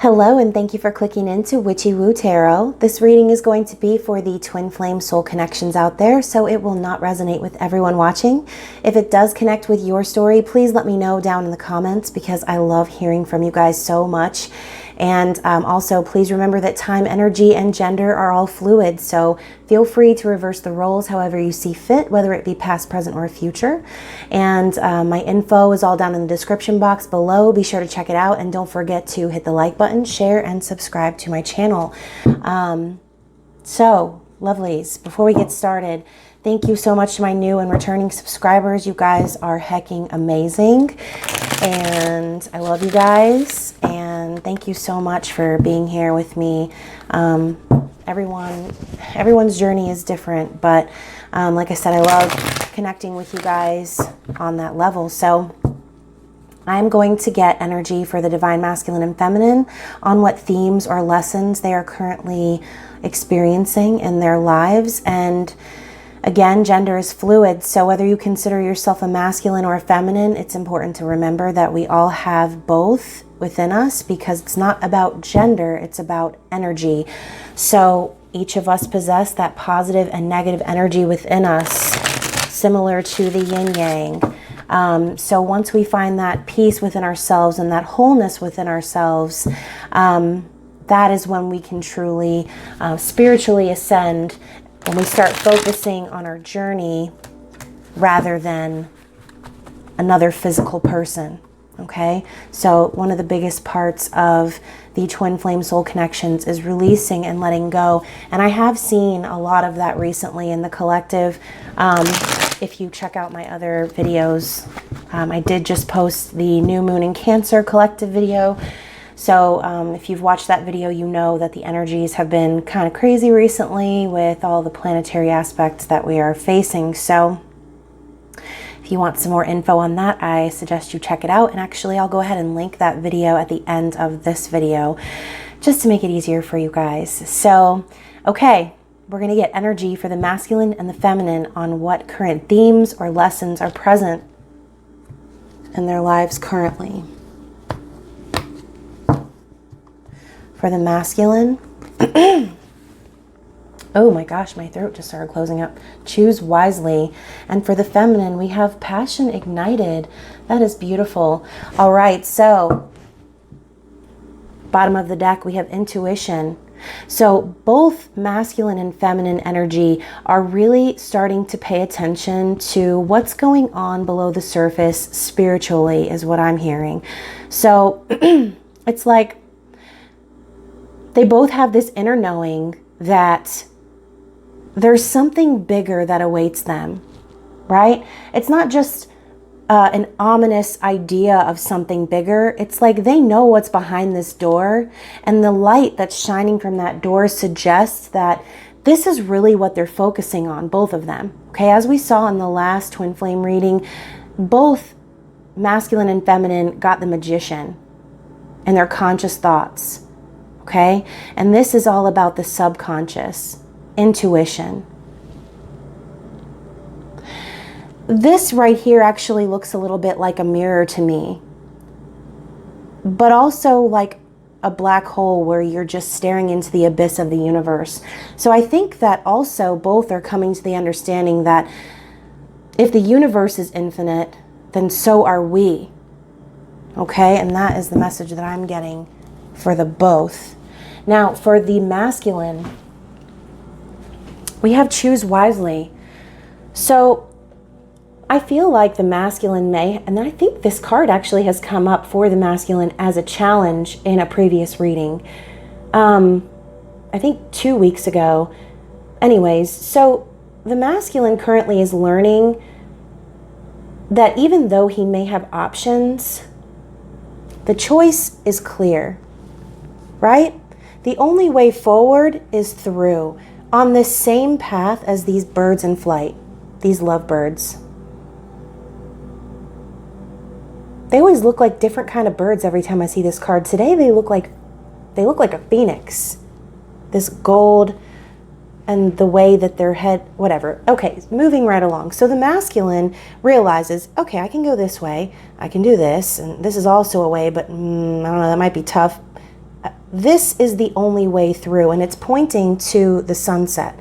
Hello, and thank you for clicking into Witchy-Woo Tarot. This reading is going to be for the twin flame soul connections out there, so it will not resonate with everyone watching. If it does connect with your story, please let me know down in the comments because I love hearing from you guys so much. And also, please remember that time, energy, and gender are all fluid, so feel free to reverse the roles however you see fit, whether it be past, present, or future. And my info is all down in the description box below. Be sure to check it out, and don't forget to hit the like button, share, and subscribe to my channel. So, lovelies, before we get started, thank you so much to my new and returning subscribers. You guys are hecking amazing, and I love you guys, and thank you so much for being here with me. Everyone's journey is different, but like I said, I love connecting with you guys on that level. So I'm going to get energy for the divine masculine and feminine on what themes or lessons they are currently experiencing in their lives. And again, gender is fluid, so whether you consider yourself a masculine or a feminine, it's important to remember that we all have both within us, because it's not about gender, it's about energy. So each of us possess that positive and negative energy within us, similar to the yin yang. So once we find that peace within ourselves and that wholeness within ourselves, that is when we can truly spiritually ascend, when we start focusing on our journey rather than another physical person. Okay, so one of the biggest parts of the twin flame soul connections is releasing and letting go. And I have seen a lot of that recently in the collective. If you check out my other videos, I did just post the new moon in Cancer collective video. So if you've watched that video, you know that the energies have been kind of crazy recently with all the planetary aspects that we are facing. So if you want some more info on that, I suggest you check it out. And actually, I'll go ahead and link that video at the end of this video just to make it easier for you guys. So, okay, we're going to get energy for the masculine and the feminine on what current themes or lessons are present in their lives currently. For the masculine, oh my gosh, my throat just started closing up. Choose wisely. And for the feminine, we have passion ignited. That is beautiful. All right, so bottom of the deck, we have intuition. So both masculine and feminine energy are really starting to pay attention to what's going on below the surface spiritually, is what I'm hearing. So it's like they both have this inner knowing that there's something bigger that awaits them, right? It's not just an ominous idea of something bigger. It's like they know what's behind this door, and the light that's shining from that door suggests that this is really what they're focusing on, both of them. Okay, as we saw in the last twin flame reading, both masculine and feminine got the Magician and their conscious thoughts. Okay, and this is all about the subconscious, intuition. This right here actually looks a little bit like a mirror to me, but also like a black hole where you're just staring into the abyss of the universe. So I think that also both are coming to the understanding that if the universe is infinite, then so are we. Okay, and that is the message that I'm getting for the both. Now, for the masculine, we have choose wisely. So I feel like the masculine may, and I think this card actually has come up for the masculine as a challenge in a previous reading. I think 2 weeks ago. Anyways, so the masculine currently is learning that even though he may have options, the choice is clear, right? The only way forward is through, on this same path as these birds in flight, these lovebirds. They always look like different kind of birds every time I see this card. Today they look like a phoenix. This gold and the way that their head, whatever. Okay, moving right along. So the masculine realizes, okay, I can go this way. I can do this. And this is also a way, but I don't know, that might be tough. this is the only way through, and it's pointing to the sunset.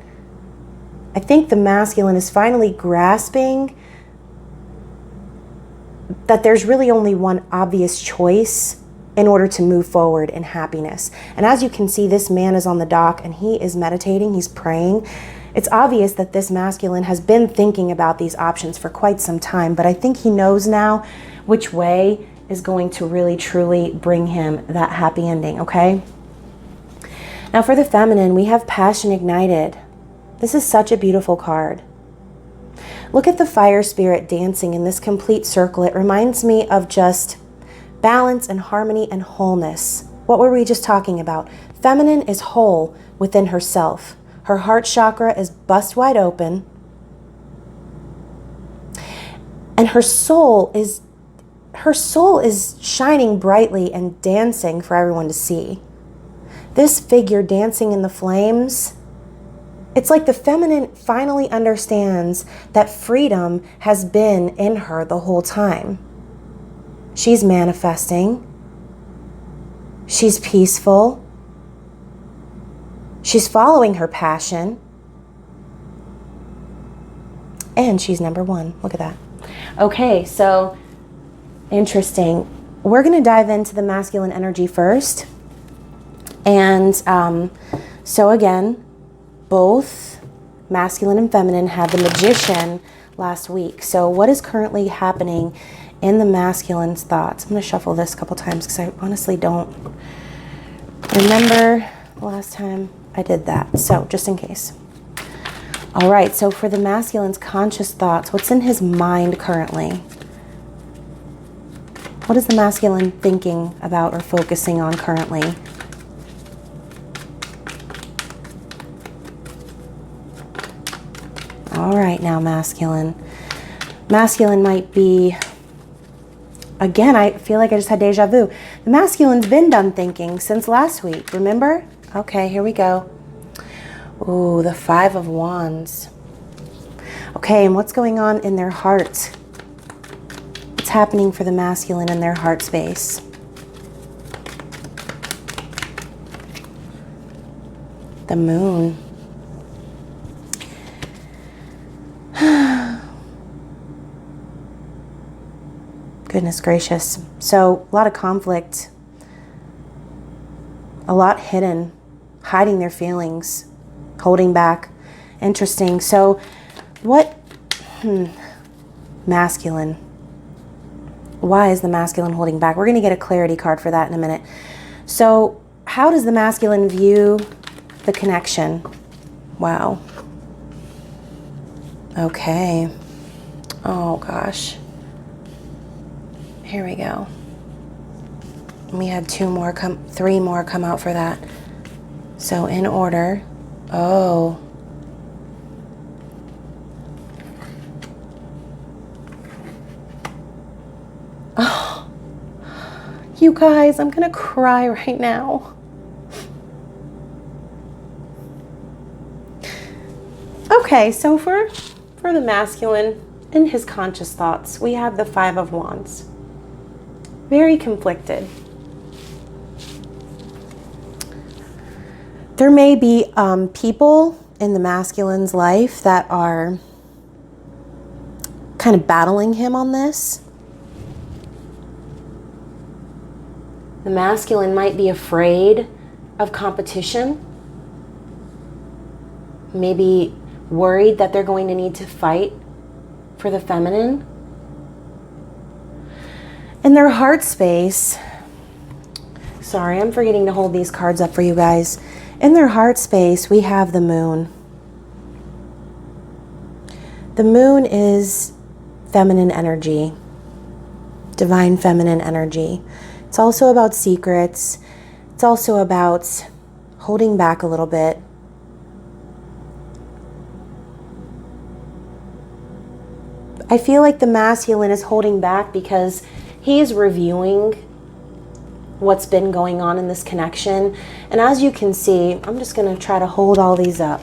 I think the masculine is finally grasping that there's really only one obvious choice in order to move forward in happiness. And as you can see, this man is on the dock and he is meditating, he's praying. It's obvious that this masculine has been thinking about these options for quite some time, but I think he knows now which way is going to really truly bring him that happy ending, okay? Now for the feminine, we have passion ignited. This is such a beautiful card. Look at the fire spirit dancing in this complete circle. It reminds me of just balance and harmony and wholeness. What were we just talking about? Feminine is whole within herself. Her heart chakra is bust wide open. And her soul is shining brightly and dancing for everyone to see. This figure dancing in the flames, it's like the feminine finally understands that freedom has been in her the whole time. She's manifesting. She's peaceful. She's following her passion. And she's number one. Look at that. Okay, so interesting. We're going to dive into the masculine energy first. And so again, both masculine and feminine had the Magician last week. So what is currently happening in the masculine's thoughts? I'm going to shuffle this a couple times because I honestly don't remember the last time I did that. So just in case. All right, so for the masculine's conscious thoughts, what's in his mind currently? What is the masculine thinking about or focusing on currently? All right, now masculine. Masculine might be, again, I feel like I just had deja vu. The masculine's been done thinking since last week, remember? Okay, here we go. Ooh, the Five of Wands. Okay, and what's going on in their heart? What's happening for the masculine in their heart space? The Moon. Goodness gracious. So a lot of conflict, a lot hidden, hiding their feelings, holding back. Interesting. So what, masculine. Why is the masculine holding back? We're going to get a clarity card for that in a minute. So how does the masculine view the connection? Wow. Okay. Oh gosh. Here we go. We had three more come out for that. So in order. Oh. Oh. You guys, I'm gonna cry right now. Okay, so for the masculine in his conscious thoughts, we have the Five of Wands. Very conflicted. There may be people in the masculine's life that are kind of battling him on this. The masculine might be afraid of competition. Maybe worried that they're going to need to fight for the feminine. In their heart space, sorry, I'm forgetting to hold these cards up for you guys. In their heart space, we have the Moon. The Moon is feminine energy, divine feminine energy. It's also about secrets. It's also about holding back a little bit. I feel like the masculine is holding back because he is reviewing what's been going on in this connection. And as you can see, I'm just going to try to hold all these up.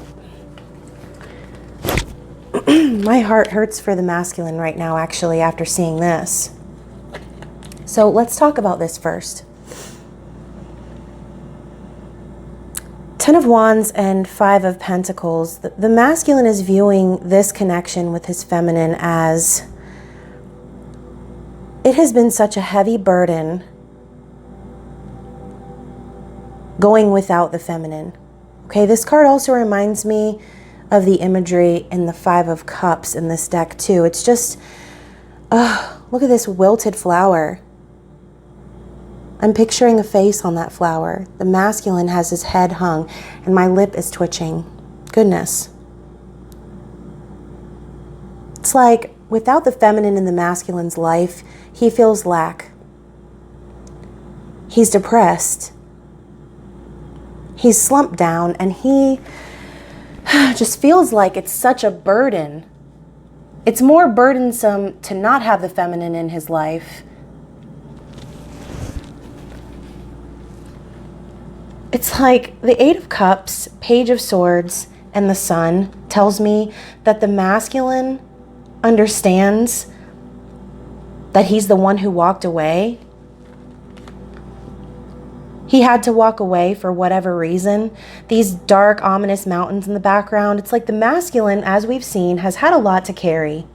My heart hurts for the masculine right now, actually, after seeing this. So let's talk about this first. Ten of Wands and Five of Pentacles. The masculine is viewing this connection with his feminine as it has been such a heavy burden going without the feminine. Okay, this card also reminds me of the imagery in the Five of Cups in this deck too. It's just, look at this wilted flower. I'm picturing a face on that flower. The masculine has his head hung and my lip is twitching. Goodness. It's like without the feminine in the masculine's life, he feels lack. He's depressed. He's slumped down and he just feels like it's such a burden. It's more burdensome to not have the feminine in his life. It's like the Eight of Cups, Page of Swords, and the Sun tells me that the masculine understands that he's the one who walked away. He had to walk away for whatever reason. These dark, ominous mountains in the background. It's like the masculine, as we've seen, has had a lot to carry.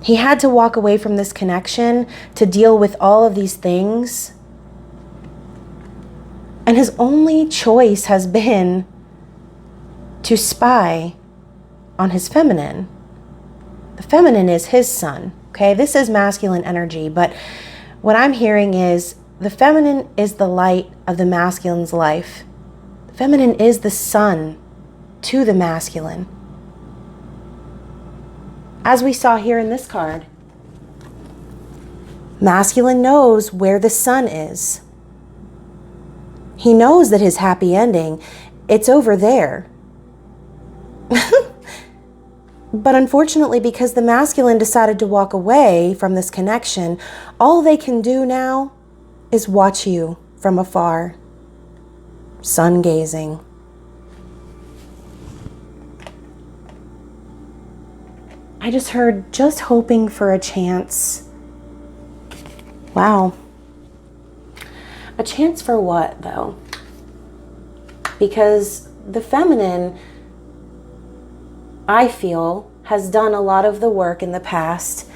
He had to walk away from this connection to deal with all of these things. And his only choice has been to spy on his feminine. The feminine is his sun. Okay, this is masculine energy, but what I'm hearing is the feminine is the light of the masculine's life. The feminine is the sun to the masculine. As we saw here in this card, masculine knows where the sun is. He knows that his happy ending, it's over there. But unfortunately, because the masculine decided to walk away from this connection, all they can do now is watch you from afar, sun gazing. I just heard just hoping for a chance. Wow. A chance for what, though? Because the feminine, I feel, has done a lot of the work in the past.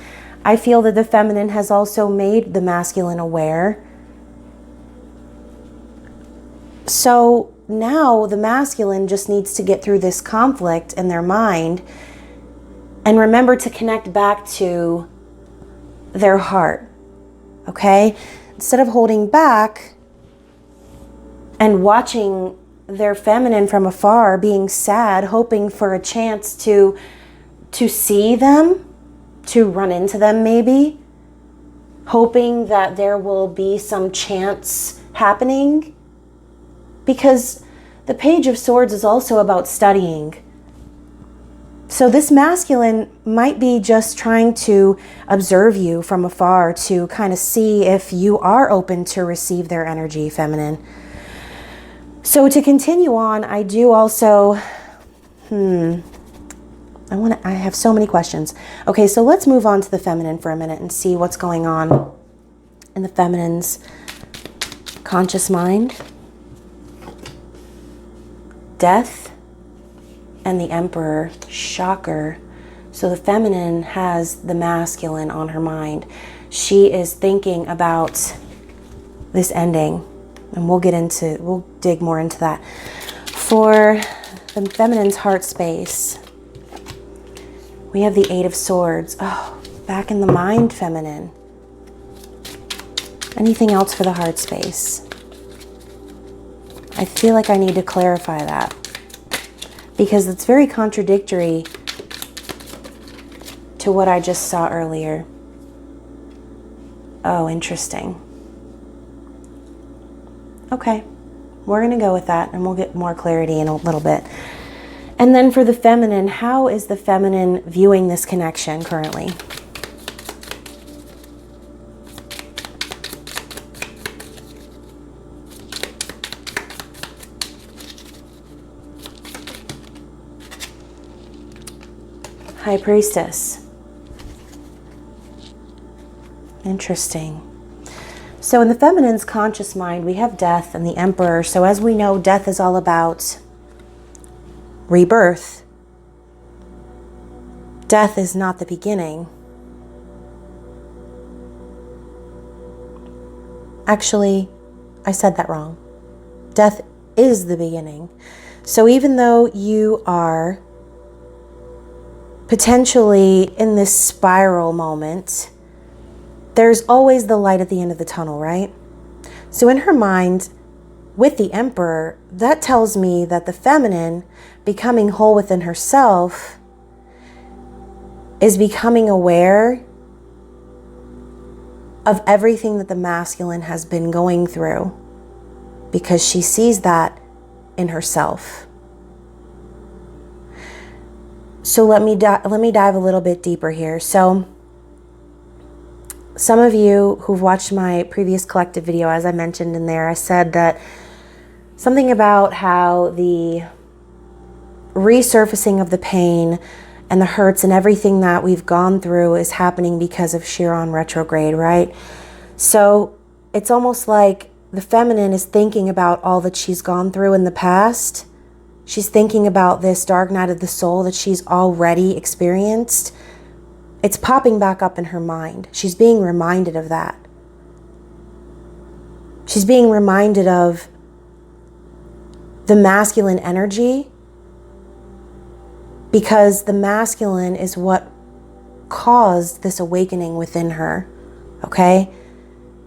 I feel that the feminine has also made the masculine aware. So now the masculine just needs to get through this conflict in their mind and remember to connect back to their heart, okay? Instead of holding back and watching their feminine from afar, being sad, hoping for a chance to see them, to run into them maybe, hoping that there will be some chance happening. Because the Page of Swords is also about studying. So this masculine might be just trying to observe you from afar to kind of see if you are open to receive their energy, feminine. So to continue on, I do also, I have so many questions. Okay, so let's move on to the feminine for a minute and see what's going on in the feminine's conscious mind. Death and the Emperor, shocker. So the feminine has the masculine on her mind. She is thinking about this ending, and we'll dig more into that. For the feminine's heart space, we have the Eight of Swords. Oh, back in the mind, feminine. Anything else for the heart space? I feel like I need to clarify that because it's very contradictory to what I just saw earlier. Oh, interesting. Okay, we're going to go with that and we'll get more clarity in a little bit. And then for the feminine, how is the feminine viewing this connection currently? High Priestess. Interesting. So in the feminine's conscious mind, we have death and the Emperor. So as we know, death is all about rebirth. Death is not the beginning. Actually, I said that wrong. Death is the beginning. So even though you are potentially in this spiral moment, there's always the light at the end of the tunnel, right? So in her mind, with the Emperor, that tells me that the feminine, becoming whole within herself, is becoming aware of everything that the masculine has been going through, because she sees that in herself. So let me dive a little bit deeper here. So some of you who've watched my previous collective video, as I mentioned in there, I said that something about how the resurfacing of the pain and the hurts and everything that we've gone through is happening because of Chiron retrograde, right? So it's almost like the feminine is thinking about all that she's gone through in the past. She's thinking about this dark night of the soul that she's already experienced. It's popping back up in her mind. She's being reminded of that. She's being reminded of the masculine energy, because the masculine is what caused this awakening within her, okay?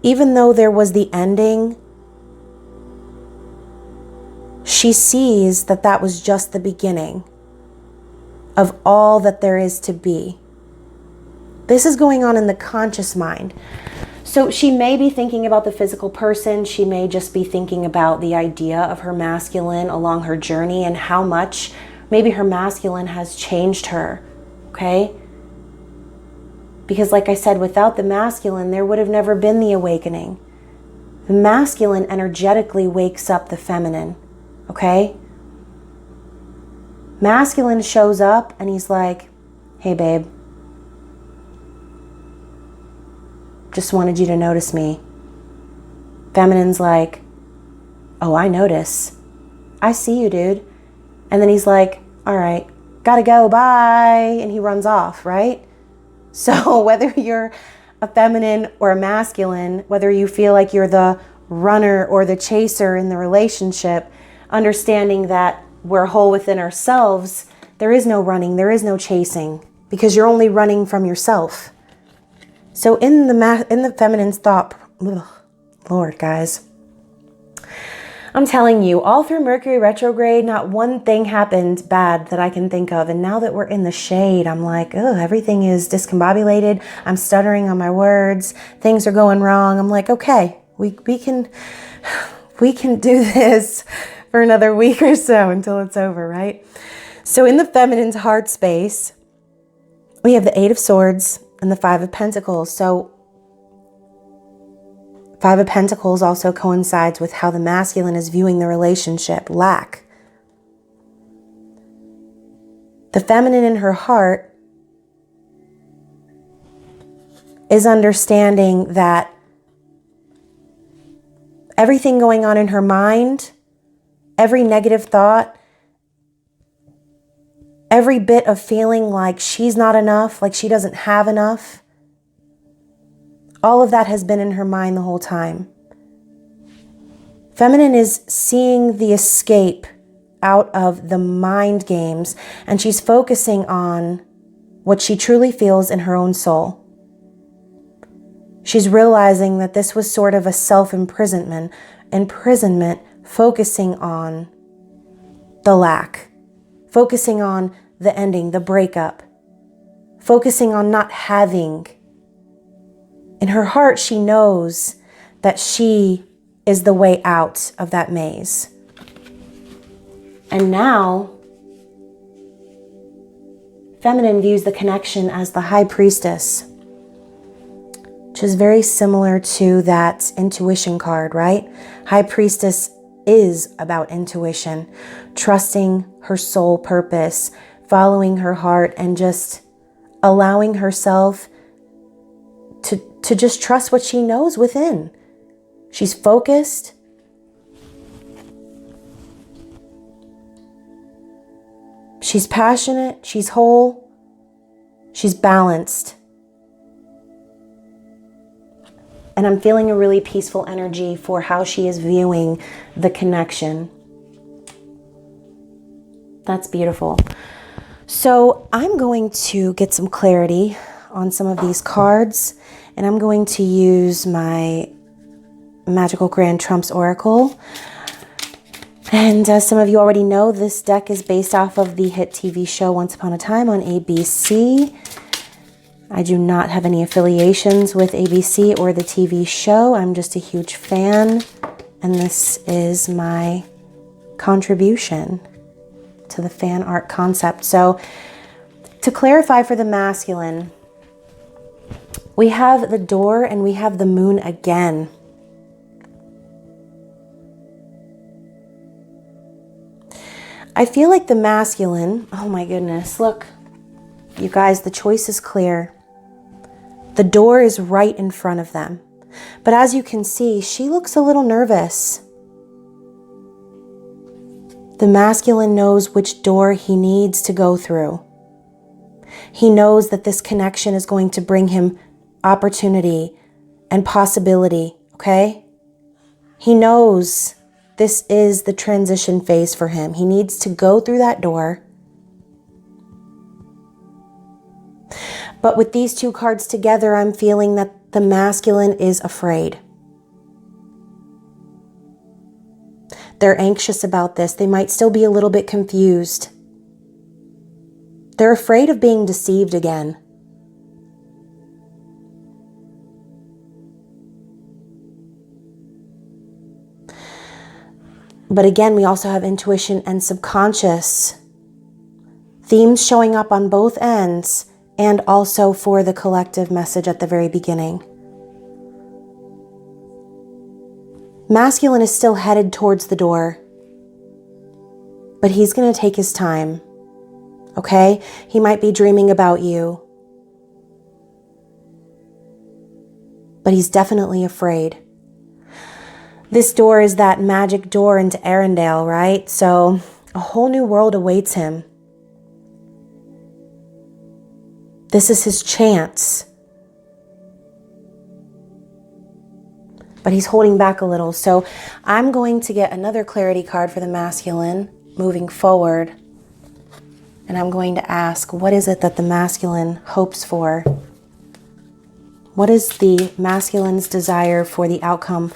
Even though there was the ending, she sees that that was just the beginning of all that there is to be. This is going on in the conscious mind. So she may be thinking about the physical person. She may just be thinking about the idea of her masculine along her journey and how much maybe her masculine has changed her, okay? Because like I said, without the masculine, there would have never been the awakening. The masculine energetically wakes up the feminine, okay? Masculine shows up and he's like, hey babe, just wanted you to notice me. Feminine's like, oh, I notice. I see you, dude. And then he's like, all right, gotta go, bye. And he runs off, right? So whether you're a feminine or a masculine, whether you feel like you're the runner or the chaser in the relationship, understanding that we're whole within ourselves, there is no running, there is no chasing, because you're only running from yourself. So in the feminine's thought, Lord, guys, I'm telling you, all through Mercury retrograde, not one thing happened bad that I can think of. And now that we're in the shade, I'm like, oh, everything is discombobulated. I'm stuttering on my words. Things are going wrong. I'm like, okay, we can do this for another week or so until it's over, right? So in the feminine's heart space, we have the Eight of Swords and the Five of Pentacles. So Five of Pentacles also coincides with how the masculine is viewing the relationship, lack. The feminine in her heart is understanding that everything going on in her mind, every negative thought, every bit of feeling like she's not enough, like she doesn't have enough, all of that has been in her mind the whole time. Feminine is seeing the escape out of the mind games, and she's focusing on what she truly feels in her own soul. She's realizing that this was sort of a self-imprisonment, focusing on the lack, focusing on the ending, the breakup, focusing on not having. In her heart, she knows that she is the way out of that maze. And now, feminine views the connection as the High Priestess, which is very similar to that intuition card, right? High Priestess is about intuition, trusting her soul purpose, following her heart, and just allowing herself to just trust what she knows within. She's focused. She's passionate. She's whole. She's balanced. And I'm feeling a really peaceful energy for how she is viewing the connection. That's beautiful. So I'm going to get some clarity on some of these cards, and I'm going to use my Magical Grand Trumps Oracle. And as some of you already know, this deck is based off of the hit TV show Once Upon a Time on ABC. I do not have any affiliations with ABC or the TV show. I'm just a huge fan, and this is my contribution to the fan art concept. So to clarify for the masculine, we have the door and we have the moon again. I feel like the masculine, oh my goodness, look, you guys, the choice is clear. The door is right in front of them. But as you can see, she looks a little nervous. The masculine knows which door he needs to go through. He knows that this connection is going to bring him opportunity and possibility, okay? He knows this is the transition phase for him. He needs to go through that door. But with these two cards together, I'm feeling that the masculine is afraid. They're anxious about this. They might still be a little bit confused. They're afraid of being deceived again. But again, we also have intuition and subconscious themes showing up on both ends, and also for the collective message at the very beginning. Masculine is still headed towards the door, but he's going to take his time, okay? He might be dreaming about you, but he's definitely afraid. This door is that magic door into Arendelle, right? So a whole new world awaits him. This is his chance. But he's holding back a little. So I'm going to get another clarity card for the masculine moving forward. And I'm going to ask, what is it that the masculine hopes for? What is the masculine's desire for the outcome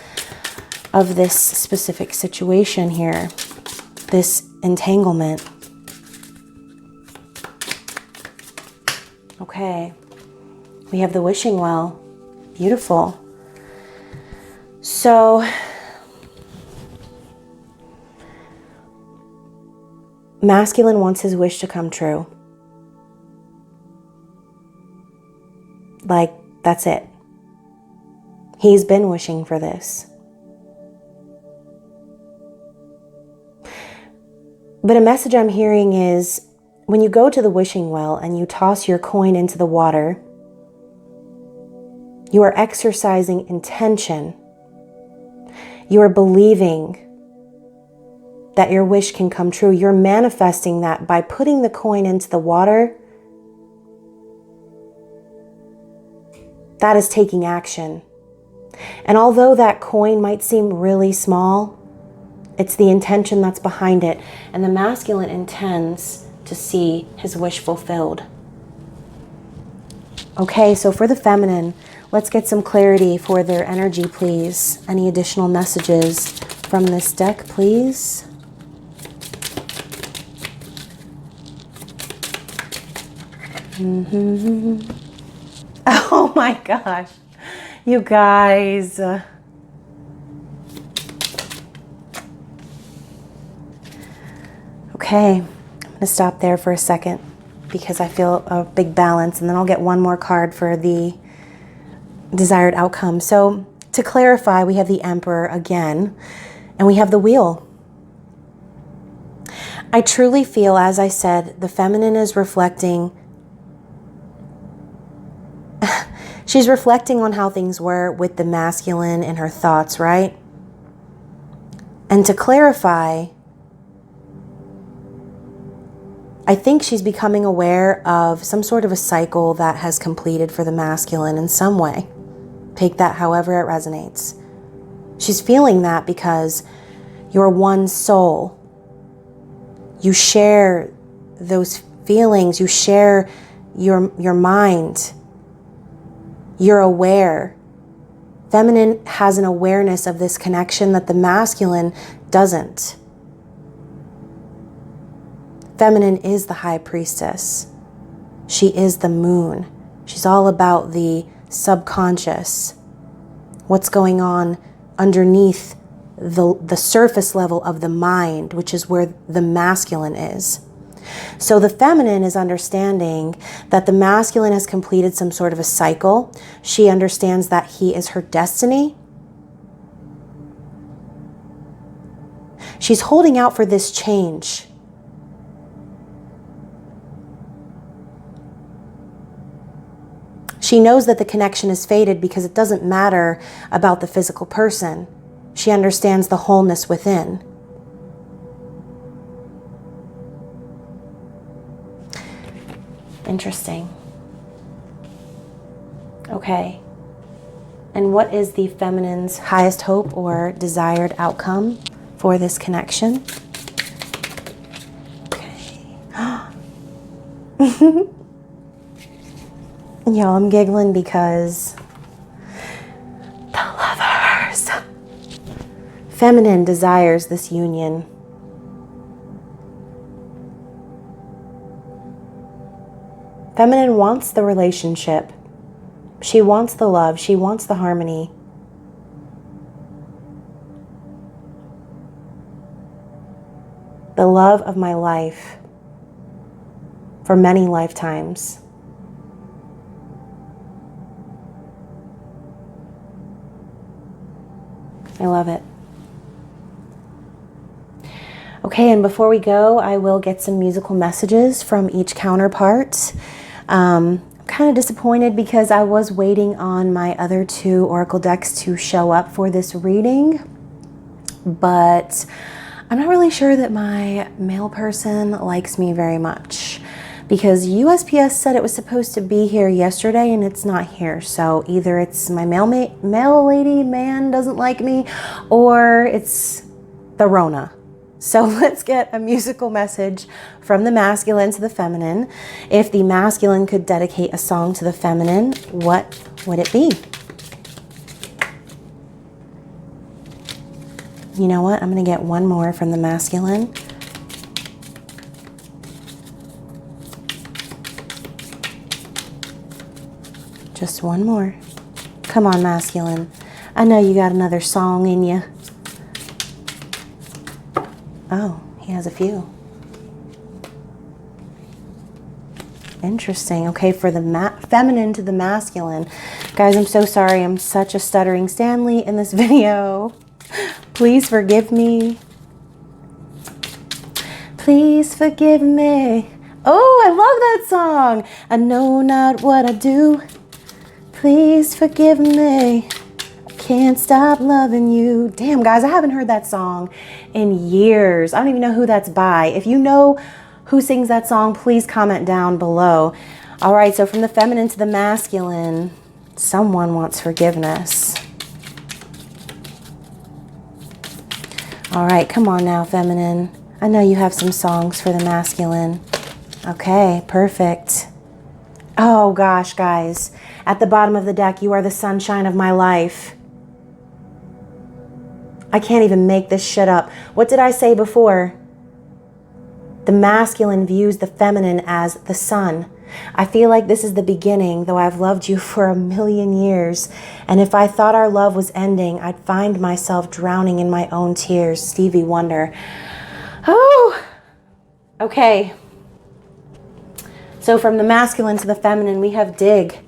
of this specific situation here? This entanglement. Okay. We have the wishing well. Beautiful. So, masculine wants his wish to come true. Like, that's it. He's been wishing for this. But a message I'm hearing is, when you go to the wishing well and you toss your coin into the water, you are exercising intention. You are believing that your wish can come true. You're manifesting that by putting the coin into the water. That is taking action. And although that coin might seem really small, it's the intention that's behind it. And the masculine intends to see his wish fulfilled. Okay, so for the feminine, let's get some clarity for their energy, please. Any additional messages from this deck, please? Oh my gosh, you guys. Okay, I'm going to stop there for a second because I feel a big balance, and then I'll get one more card for the desired outcome. So to clarify, we have the Emperor again, and we have the Wheel. I truly feel, as I said, the feminine is reflecting She's reflecting on how things were with the masculine in her thoughts, right? And to clarify, I think she's becoming aware of some sort of a cycle that has completed for the masculine in some way. Take that however it resonates. She's feeling that because you're one soul. You share those feelings. You share your mind. You're aware. Feminine has an awareness of this connection that the masculine doesn't. Feminine is the high priestess. She is the moon. She's all about the subconscious. What's going on underneath the surface level of the mind, which is where the masculine is. So the feminine is understanding that the masculine has completed some sort of a cycle. She understands that he is her destiny. She's holding out for this change. She knows that the connection is faded because it doesn't matter about the physical person. She understands the wholeness within. Interesting. Okay. And what is the feminine's highest hope or desired outcome for this connection? Okay. Y'all, I'm giggling because the Lovers. Feminine desires this union. Feminine wants the relationship. She wants the love. She wants the harmony. The love of my life for many lifetimes. I love it. Okay, and before we go, I will get some musical messages from each counterpart. I'm kind of disappointed because I was waiting on my other two oracle decks to show up for this reading, but I'm not really sure that my male person likes me very much because USPS said it was supposed to be here yesterday and it's not here. So either it's my male lady man doesn't like me, or it's the Rona. So let's get a musical message from the masculine to the feminine. If the masculine could dedicate a song to the feminine, what would it be? You know what? I'm going to get one more from the masculine. Just one more. Come on, masculine. I know you got another song in you. Oh, he has a few. Interesting. Okay, for the feminine to the masculine. Guys, I'm so sorry. I'm such a stuttering Stanley in this video. Please forgive me. Please forgive me. Oh, I love that song. I know not what I do. Please forgive me. Can't stop loving you. Damn, guys, I haven't heard that song in years. I don't even know who that's by. If you know who sings that song, please comment down below. All right, so from the feminine to the masculine, someone wants forgiveness. All right, come on now, feminine. I know you have some songs for the masculine. Okay, perfect. Oh gosh, guys. At the bottom of the deck, you are the sunshine of my life. I can't even make this shit up. What did I say before? The masculine views the feminine as the sun. I feel like this is the beginning, though I've loved you for 1,000,000 years. And if I thought our love was ending, I'd find myself drowning in my own tears. Stevie Wonder. Oh, okay. So from the masculine to the feminine, we have Dig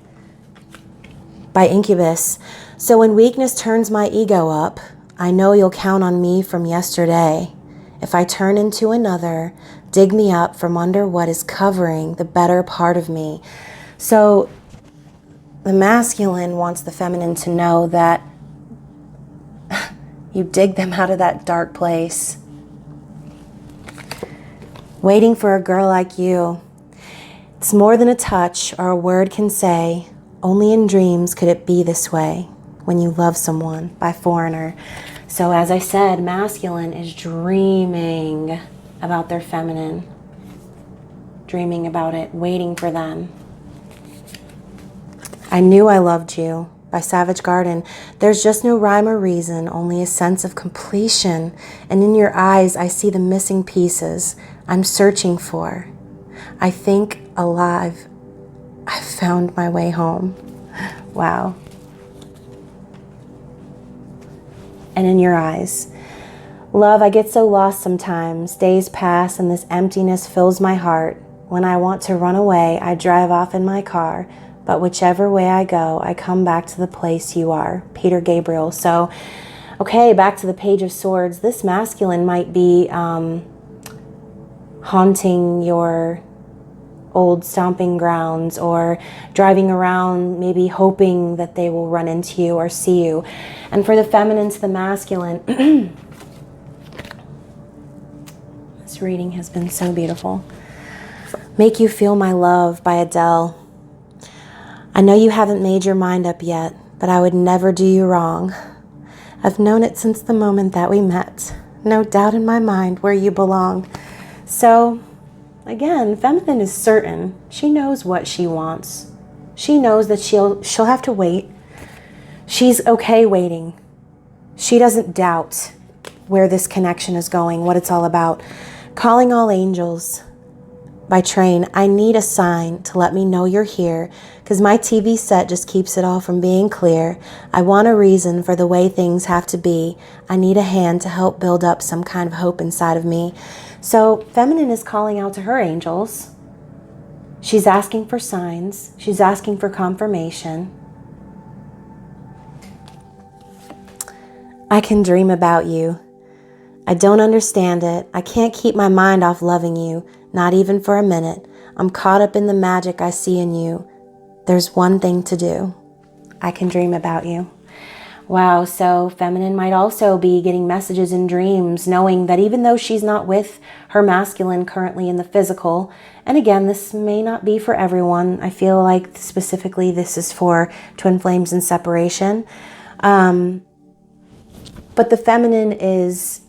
by Incubus. So when weakness turns my ego up, I know you'll count on me from yesterday. If I turn into another, dig me up from under what is covering the better part of me. So the masculine wants the feminine to know that you dig them out of that dark place. Waiting for a girl like you. It's more than a touch or a word can say. Only in dreams could it be this way when you love someone. By Foreigner. So as I said, masculine is dreaming about their feminine. Dreaming about it, waiting for them. I Knew I Loved You by Savage Garden. There's just no rhyme or reason, only a sense of completion. And in your eyes, I see the missing pieces I'm searching for. I think alive, I've found my way home. Wow. And in your eyes. Love, I get so lost sometimes. Days pass and this emptiness fills my heart. When I want to run away, I drive off in my car. But whichever way I go, I come back to the place you are. Peter Gabriel. So, okay, back to the Page of Swords. This masculine might be haunting your old stomping grounds or driving around, maybe hoping that they will run into you or see you. And for the feminine to the masculine, this reading has been so beautiful. Make You Feel My Love by Adele. I know you haven't made your mind up yet, but I would never do you wrong. I've known it since the moment that we met. No doubt in my mind where you belong. So, again, feminine is certain. She knows what she wants. She knows that she'll have to wait. She's okay waiting. She doesn't doubt where this connection is going, what it's all about. Calling All Angels by Train. I need a sign to let me know you're here, because my TV set just keeps it all from being clear. I want a reason for the way things have to be. I need a hand to help build up some kind of hope inside of me. So feminine is calling out to her angels. She's asking for signs. She's asking for confirmation. I can dream about you. I don't understand it. I can't keep my mind off loving you, not even for a minute. I'm caught up in the magic I see in you. There's one thing to do. I can dream about you. Wow, so feminine might also be getting messages in dreams, knowing that even though she's not with her masculine currently in the physical, and again, this may not be for everyone. I feel like specifically this is for twin flames and separation. But the feminine is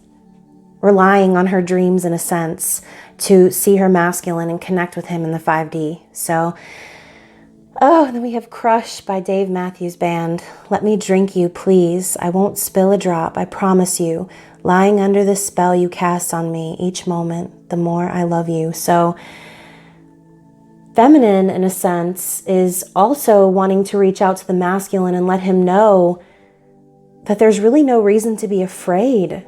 relying on her dreams in a sense to see her masculine and connect with him in the 5D. So, and then we have Crush by Dave Matthews Band. Let me drink you, please. I won't spill a drop, I promise you. Lying under the spell you cast on me each moment, the more I love you. So, feminine, in a sense, is also wanting to reach out to the masculine and let him know that there's really no reason to be afraid.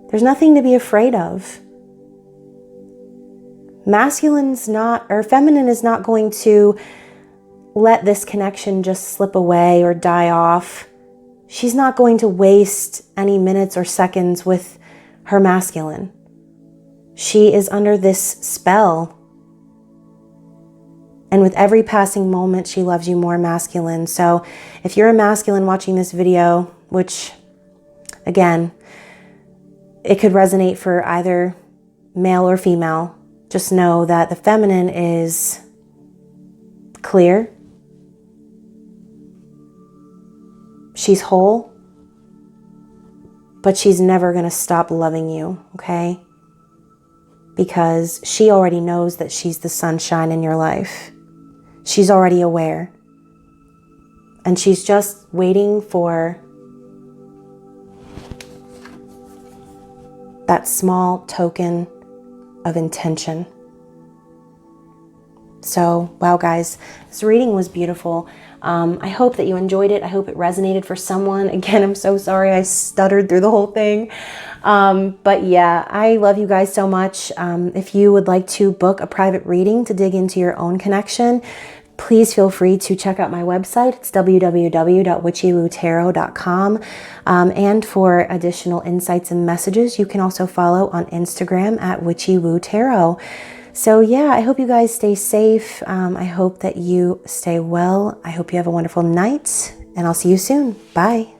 There's nothing to be afraid of. Feminine is not going to let this connection just slip away or die off. She's not going to waste any minutes or seconds with her masculine. She is under this spell. And with every passing moment, she loves you more, masculine. So if you're a masculine watching this video, which, again, it could resonate for either male or female, just know that the feminine is clear. She's whole, but she's never going to stop loving you, okay? Because she already knows that she's the sunshine in your life. She's already aware. And she's just waiting for that small token of intention. So, wow, guys, this reading was beautiful. I hope that you enjoyed it. I hope it resonated for someone. Again, I'm so sorry I stuttered through the whole thing. But yeah, I love you guys so much. If you would like to book a private reading to dig into your own connection, please feel free to check out my website. It's www.witchywotarot.com. And for additional insights and messages, you can also follow on Instagram at Witchy-Woo Tarot. So yeah, I hope you guys stay safe. I hope that you stay well. I hope you have a wonderful night, and I'll see you soon. Bye.